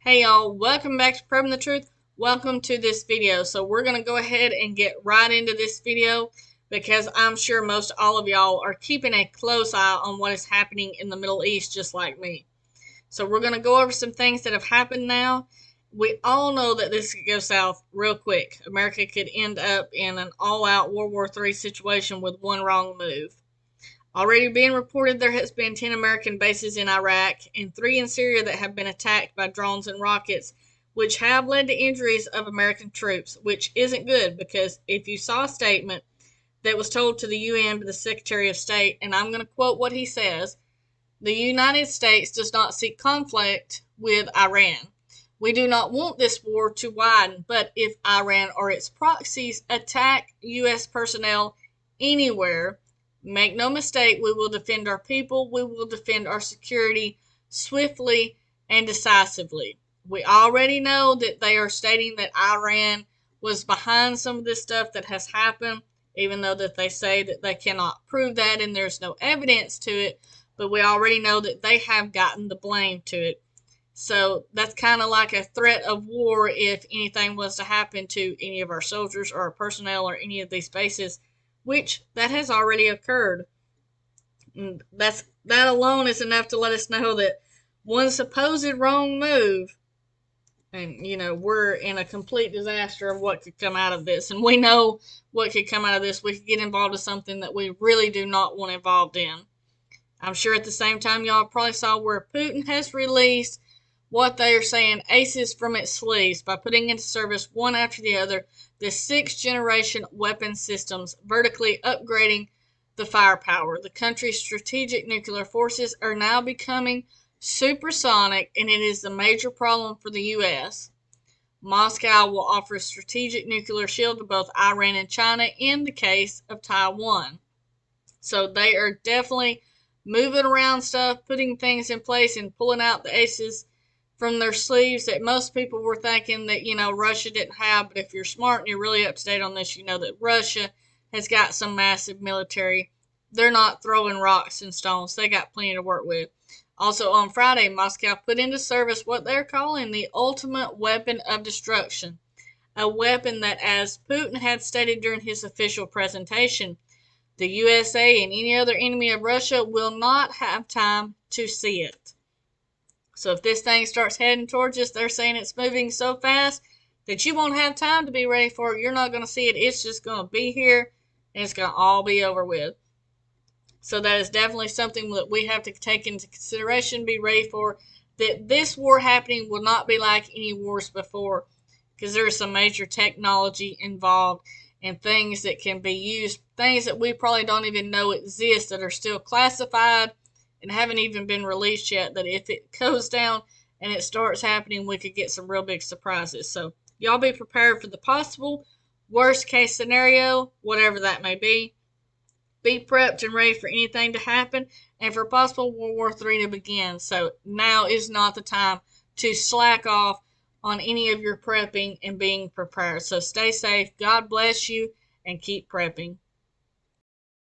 Hey y'all, welcome back to Prepping the Truth. Welcome to this video. So we're going to go ahead and get right into this video because I'm sure most all of y'all are keeping a close eye on what is happening in the Middle East just like me. So we're going to go over some things that have happened now. We all know that this could go south real quick. America could end up in an all-out World War III situation with one wrong move. Already being reported, there has been 10 American bases in Iraq and 3 in Syria that have been attacked by drones and rockets, which have led to injuries of American troops, which isn't good because if you saw a statement that was told to the UN by the Secretary of State, and I'm going to quote what he says, the United States does not seek conflict with Iran. We do not want this war to widen, but if Iran or its proxies attack U.S. personnel anywhere, make no mistake, we will defend our people, we will defend our security swiftly and decisively. We already know that they are stating that Iran was behind some of this stuff that has happened, even though that they say that they cannot prove that and there's no evidence to it, but we already know that they have gotten the blame to it. So that's kind of like a threat of war if anything was to happen to any of our soldiers or our personnel or any of these bases, which that has already occurred. And that alone is enough to let us know that one supposed wrong move, and we're in a complete disaster of what could come out of this. And we know what could come out of this. We could get involved in something that we really do not want involved in. I'm sure at the same time y'all probably saw where Putin has released what they are saying aces from its sleeves by putting into service one after the other the 6th generation weapon systems, vertically upgrading the firepower. The country's strategic nuclear forces are now becoming supersonic, and it is a major problem for the U.S. Moscow will offer a strategic nuclear shield to both Iran and China in the case of Taiwan. So they are definitely moving around stuff, putting things in place, and pulling out the aces from their sleeves that most people were thinking that, Russia didn't have. But if you're smart and you're really up to date on this, you know that Russia has got some massive military. They're not throwing rocks and stones. They got plenty to work with. Also on Friday, Moscow put into service what they're calling the ultimate weapon of destruction. A weapon that, as Putin had stated during his official presentation, the USA and any other enemy of Russia will not have time to see it. So if this thing starts heading towards us, they're saying it's moving so fast that you won't have time to be ready for it. You're not going to see it. It's just going to be here, and it's going to all be over with. So that is definitely something that we have to take into consideration, be ready for, that this war happening will not be like any wars before, because there is some major technology involved and things that can be used, things that we probably don't even know exist that are still classified and haven't even been released yet, that if it goes down and it starts happening, we could get some real big surprises. So y'all be prepared for the possible worst case scenario, whatever that may be. Be prepped and ready for anything to happen and for possible World War III to begin. So now is not the time to slack off on any of your prepping and being prepared. So stay safe. God bless you and keep prepping.